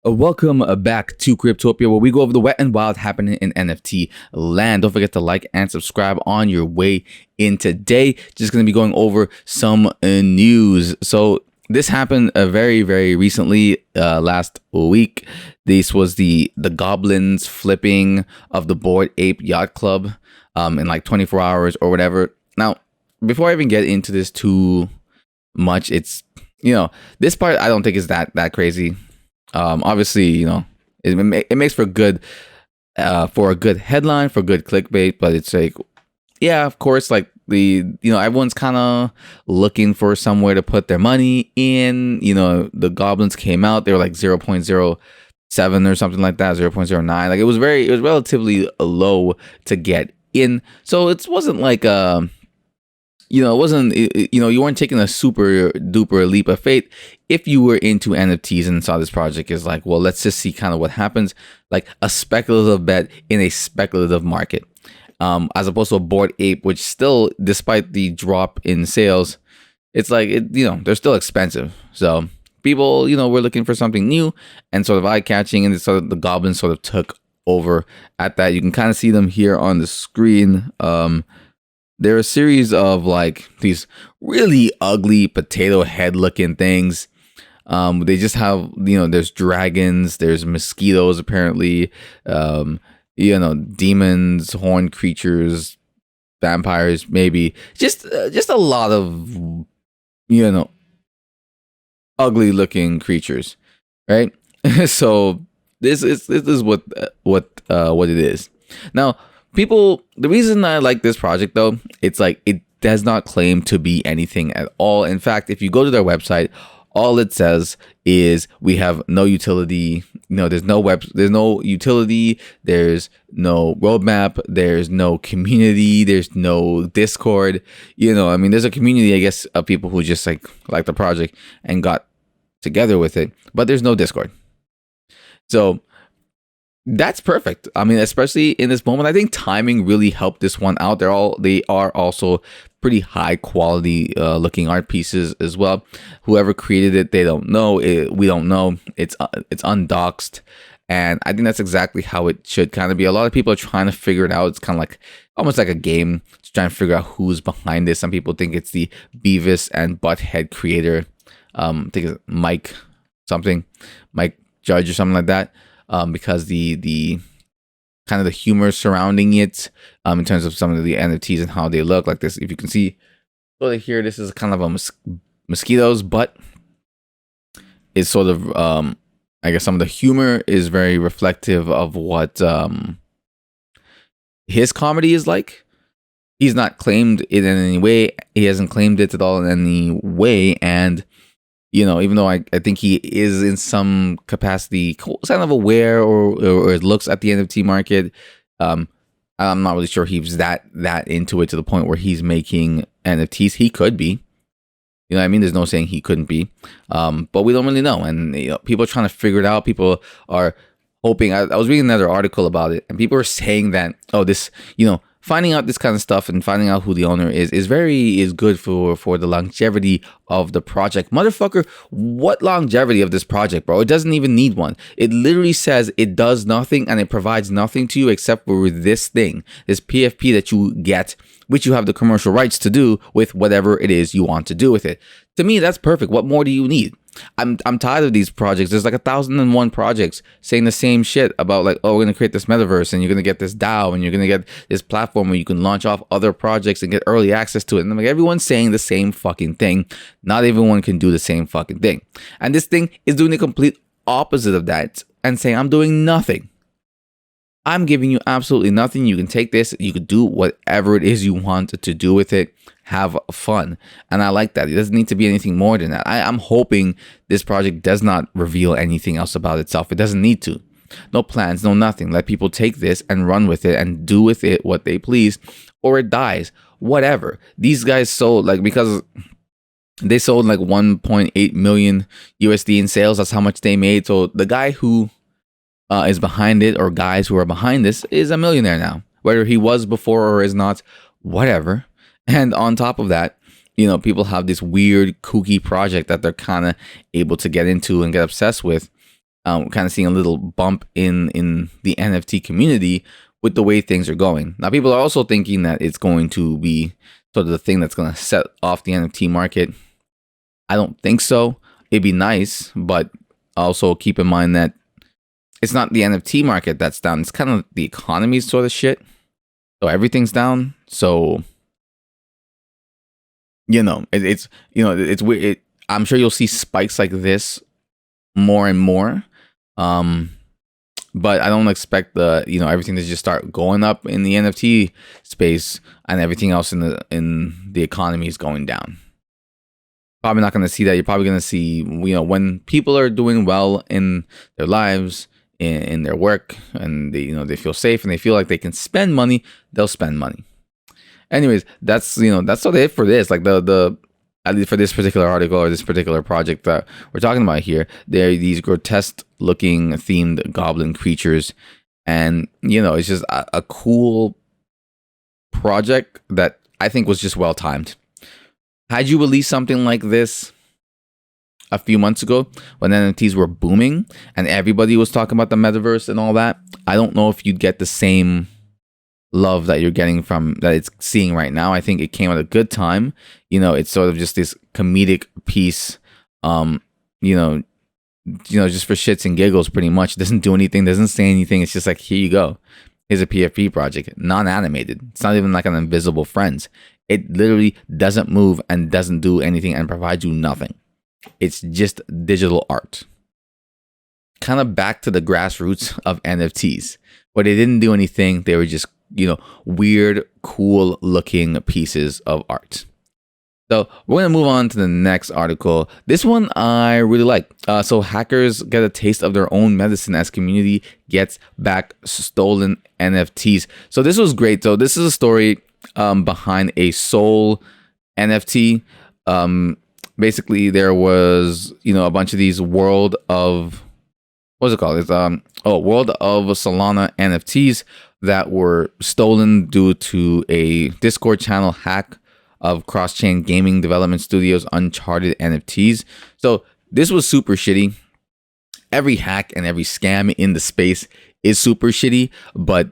Welcome back to Cryptopia, where we go over the wet and wild happening in NFT land. Don't forget to like and subscribe on your way in today. Just going to be going over some news. So this happened very recently, last week. This was the goblins flipping of the Bored Ape Yacht Club in like 24 hours or whatever. Now, before I even get into this too much, it's, this part I don't think is that crazy. Obviously, it makes for good, for a good headline, for good clickbait, but it's like, yeah, of course, like everyone's kind of looking for somewhere to put their money in. The goblins came out, they were like 0.07 or something like that, 0.09. Like it was relatively low to get in. So it wasn't like, you weren't taking a super duper leap of faith if you were into NFTs and saw this project is like, well, let's just see kind of what happens, like a speculative bet in a speculative market, as opposed to a Bored Ape, which still, despite the drop in sales, it's like, they're still expensive. So people, were looking for something new and sort of eye-catching, and sort of the goblins sort of took over at that. You can kind of see them here on the screen. There are a series of like these really ugly potato head looking things. They just have, there's dragons, there's mosquitoes, apparently, demons, horned creatures, vampires, maybe just a lot of, ugly looking creatures, right? So this is what it is. Now, the reason I like this project though, it's like it does not claim to be anything at all. In fact, if you go to their website, all it says is we have no utility. There's no utility, there's no roadmap, there's no community, there's no Discord. There's a community, I guess, of people who just like the project and got together with it, but there's no Discord. So that's perfect. Especially in this moment, I think timing really helped this one out. They are also pretty high quality looking art pieces as well. Whoever created it, they don't know. We don't know. It's undoxed, and I think that's exactly how it should kind of be. A lot of people are trying to figure it out. It's kind of like almost like a game, just trying to figure out who's behind this. Some people think it's the Beavis and Butthead creator. I think it's Mike Judge or something like that. Because the kind of the humor surrounding it, in terms of some of the NFTs and how they look like this. If you can see over here, this is kind of a mosquito's butt. It's sort of, I guess some of the humor is very reflective of what his comedy is like. He's not claimed it in any way. He hasn't claimed it at all in any way, and even though I think he is in some capacity kind of aware or looks at the NFT market, I'm not really sure he's that into it to the point where he's making NFTs. He could be, there's no saying he couldn't be, but we don't really know. And people are trying to figure it out. People are hoping. I was reading another article about it, and people are saying that, this, finding out this kind of stuff and finding out who the owner is good for the longevity of the project. Motherfucker, what longevity of this project, bro? It doesn't even need one. It literally says it does nothing and it provides nothing to you except for this thing, this PFP that you get, which you have the commercial rights to do with whatever it is you want to do with it. To me, that's perfect. What more do you need? I'm tired of these projects. There's like 1,001 projects saying the same shit about like, oh, we're gonna create this metaverse and you're gonna get this DAO and you're gonna get this platform where you can launch off other projects and get early access to it. And like everyone's saying the same fucking thing. Not everyone can do the same fucking thing. And this thing is doing the complete opposite of that and saying, I'm doing nothing. I'm giving you absolutely nothing. You can take this, you could do whatever it is you want to do with it. Have fun. And I like that. It doesn't need to be anything more than that. I'm hoping this project does not reveal anything else about itself. It doesn't need to. No plans, no nothing. Let people take this and run with it and do with it what they please, or it dies. Whatever. These guys sold, because they sold like 1.8 million USD in sales. That's how much they made. So the guy who is behind it, or guys who are behind this, is a millionaire now. Whether he was before or is not, whatever. And on top of that, people have this weird kooky project that they're kind of able to get into and get obsessed with. kind of seeing a little bump in the NFT community with the way things are going. Now, people are also thinking that it's going to be sort of the thing that's going to set off the NFT market. I don't think so. It'd be nice, but also keep in mind that it's not the NFT market that's down. It's kind of the economy sort of shit. So everything's down. So, it's weird. I'm sure you'll see spikes like this more and more. But I don't expect everything to just start going up in the NFT space and everything else in the economy is going down. Probably not going to see that. You're probably going to see, when people are doing well in their lives, in their work, and they feel safe and they feel like they can spend money, they'll spend money. Anyways, that's sort of it for this. Like the at least for this particular article or this particular project that we're talking about here, they're these grotesque looking themed goblin creatures, and it's just a cool project that I think was just well timed. Had you released something like this a few months ago when NFTs were booming and everybody was talking about the metaverse and all that, I don't know if you'd get the same love that you're getting from that it's seeing right now. I think it came at a good time. It's sort of just this comedic piece, just for shits and giggles, pretty much. It doesn't do anything, doesn't say anything. It's just like, here you go. Here's a PFP project, non-animated. It's not even like an invisible friends. It literally doesn't move and doesn't do anything and provides you nothing. It's just digital art. Kind of back to the grassroots of NFTs, where they didn't do anything. They were just, weird, cool looking pieces of art. So we're going to move on to the next article. This one I really like. So hackers get a taste of their own medicine as community gets back stolen NFTs. So this was great. So this is a story behind a Soul NFT. Basically, there was, a bunch of these World of Solana NFTs that were stolen due to a Discord channel hack of cross-chain gaming development studios Uncharted NFTs. So this was super shitty. Every hack and every scam in the space is super shitty, but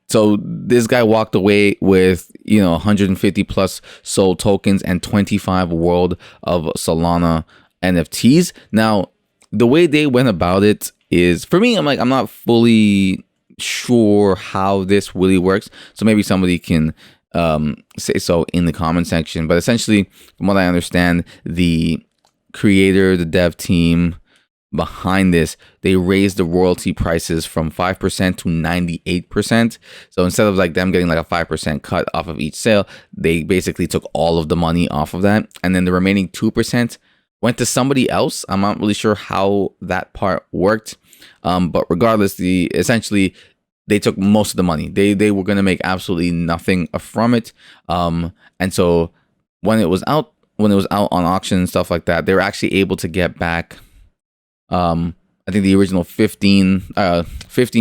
so this guy walked away with 150 plus Soul tokens and 25 World of Solana NFTs. Now, the way they went about it is, for me, I'm not fully sure how this really works. So maybe somebody can say so in the comment section. But essentially, from what I understand, the creator, the dev team behind this, they raised the royalty prices from 5% to 98%. So instead of like them getting like a 5% cut off of each sale, they basically took all of the money off of that. And then the remaining 2% went to somebody else. I'm not really sure how that part worked. But regardless, essentially they took most of the money. They were going to make absolutely nothing from it. And so when it was out on auction and stuff like that, they were actually able to get back I think the original 15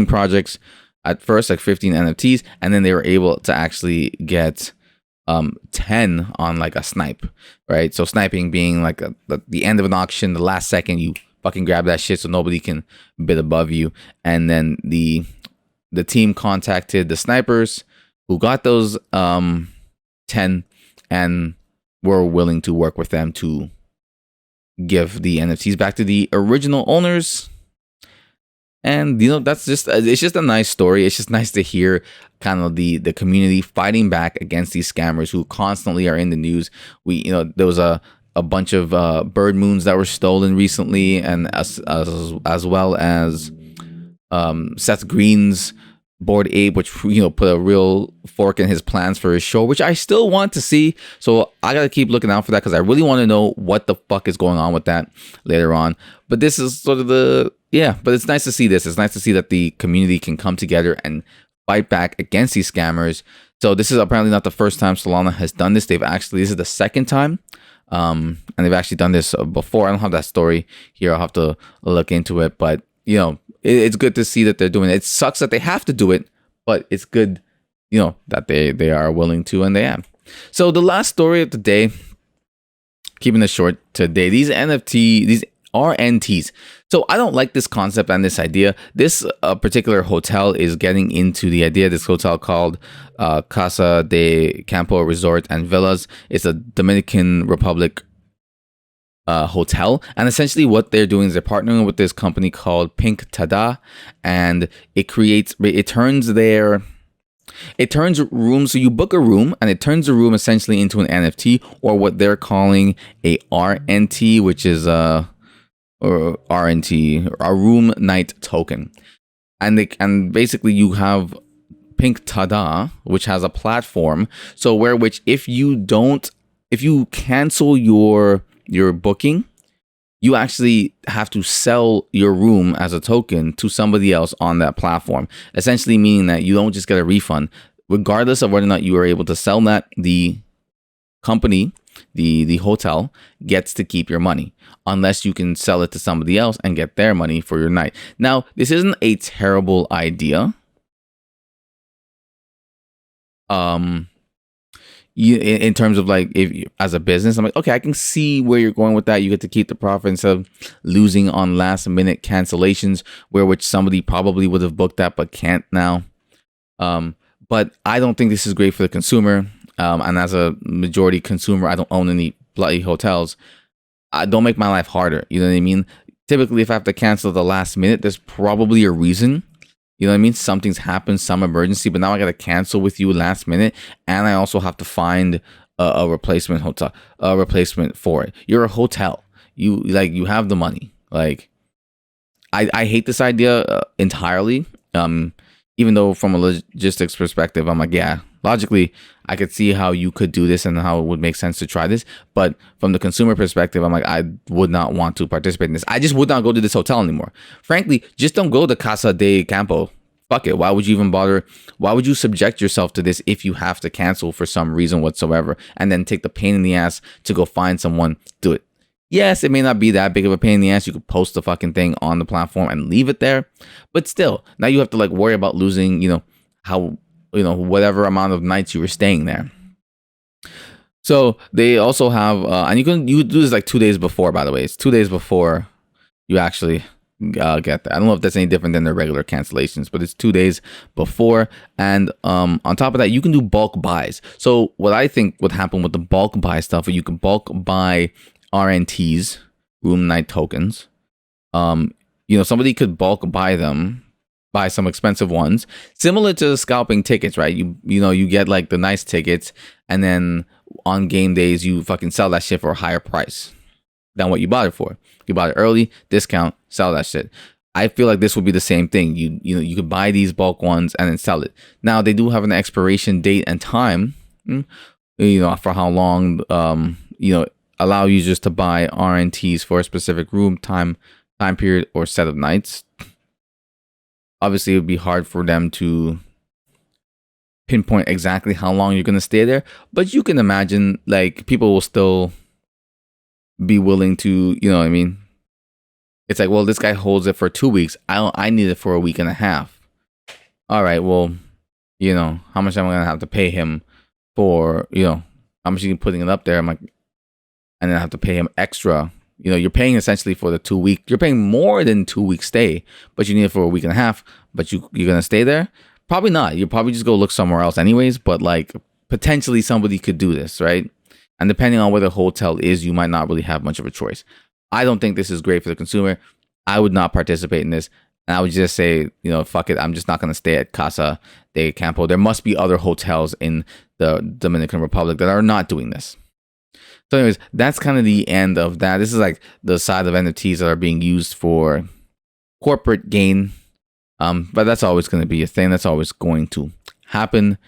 projects at first, like 15 NFTs, and then they were able to actually get 10 on like a snipe, right? So sniping being like the end of an auction, the last second you fucking grab that shit so nobody can bid above you. And then the team contacted the snipers who got those 10 and were willing to work with them to give the NFTs back to the original owners. And that's just, it's just a nice story. It's just nice to hear kind of the community fighting back against these scammers who constantly are in the news. There was a bunch of bird moons that were stolen recently, and as well as Seth Green's Bored Ape, which put a real fork in his plans for his show, which I still want to see. So I gotta keep looking out for that because I really want to know what the fuck is going on with that later on. But this is sort of but it's nice to see this. It's nice to see that the community can come together and fight back against these scammers. So this is apparently not the first time Solana has done this. This is the second time. And they've actually done this before. I don't have that story here. I'll have to look into it. But it's good to see that they're doing it. It sucks that they have to do it, but it's good, that they are willing to, and they have. So the last story of the day, keeping it short today, these RNTs. So I don't like this concept and this idea. This particular hotel is getting into the idea. This hotel called Casa de Campo Resort and Villas. It's a Dominican Republic hotel, and essentially what they're doing is they're partnering with this company called Pink Tada, and it turns rooms. So you book a room and it turns the room essentially into an NFT, or what they're calling a RNT, which is or RNT, a room night token. And basically you have Pink Tada, which has a platform, so if you cancel your booking, you actually have to sell your room as a token to somebody else on that platform, essentially meaning that you don't just get a refund. Regardless of whether or not you are able to sell that, the company, the hotel, gets to keep your money, unless you can sell it to somebody else and get their money for your night. Now, this isn't a terrible idea. In terms of like, if as a business, I'm like, okay, I can see where you're going with that. You get to keep the profit instead of losing on last minute cancellations, which somebody probably would have booked that but can't now. But I don't think this is great for the consumer. And as a majority consumer, I don't own any bloody hotels. Don't make my life harder. You know what I mean? Typically, if I have to cancel at the last minute, there's probably a reason. You know what I mean? Something's happened, some emergency, but now I got to cancel with you last minute. And I also have to find a replacement for it. You're a hotel. You have the money. Like, I hate this idea entirely. Even though from a logistics perspective, I'm like, yeah, logically, I could see how you could do this and how it would make sense to try this. But from the consumer perspective, I'm like, I would not want to participate in this. I just would not go to this hotel anymore. Frankly, just don't go to Casa de Campo. Fuck it. Why would you even bother? Why would you subject yourself to this if you have to cancel for some reason whatsoever and then take the pain in the ass to go find someone to do it? Yes, it may not be that big of a pain in the ass. You could post the fucking thing on the platform and leave it there. But still, now you have to like worry about losing, whatever amount of nights you were staying there. So they also have, and you do this like 2 days before, by the way. It's 2 days before you actually get that. I don't know if that's any different than the regular cancellations, but it's 2 days before. And on top of that, you can do bulk buys. So what I think would happen with the bulk buy stuff, or you can bulk buy RNTs, room night tokens. Somebody could bulk buy them, buy some expensive ones, similar to scalping tickets, right? You get like the nice tickets, and then on game days you fucking sell that shit for a higher price than what you bought it for. You bought it early, discount, sell that shit. I feel like this would be the same thing. You could buy these bulk ones and then sell it. Now they do have an expiration date and time, for how long, allow users to buy RNTs for a specific room, time period, or set of nights. Obviously, it would be hard for them to pinpoint exactly how long you're going to stay there, but you can imagine like people will still be willing to, you know what I mean? It's like, well, this guy holds it for 2 weeks. I need it for a week and a half. All right, well, how much am I going to have to pay him for, how much you putting it up there? I'm like, and then I have to pay him extra. You're paying essentially for the 2 week. You're paying more than 2 week stay, but you need it for a week and a half. But you're gonna stay there? Probably not. You'll probably just go look somewhere else anyways. But like potentially somebody could do this, right? And depending on where the hotel is, you might not really have much of a choice. I don't think this is great for the consumer. I would not participate in this, and I would just say, fuck it. I'm just not gonna stay at Casa de Campo. There must be other hotels in the Dominican Republic that are not doing this. So anyways, that's kind of the end of that. This is like the side of NFTs that are being used for corporate gain. But that's always going to be a thing. That's always going to happen.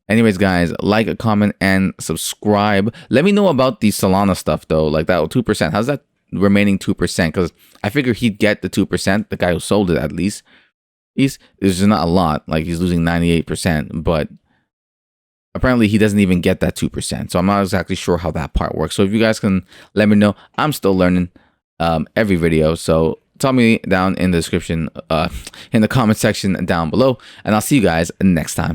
Anyways, guys, like, comment, and subscribe. Let me know about the Solana stuff, though. Like that 2%. How's that remaining 2%? Because I figure he'd get the 2%. The guy who sold it, at least. It's just not a lot. Like he's losing 98%. But apparently he doesn't even get that 2%. So I'm not exactly sure how that part works. So if you guys can let me know, I'm still learning every video. So tell me down in the description, in the comment section down below. And I'll see you guys next time.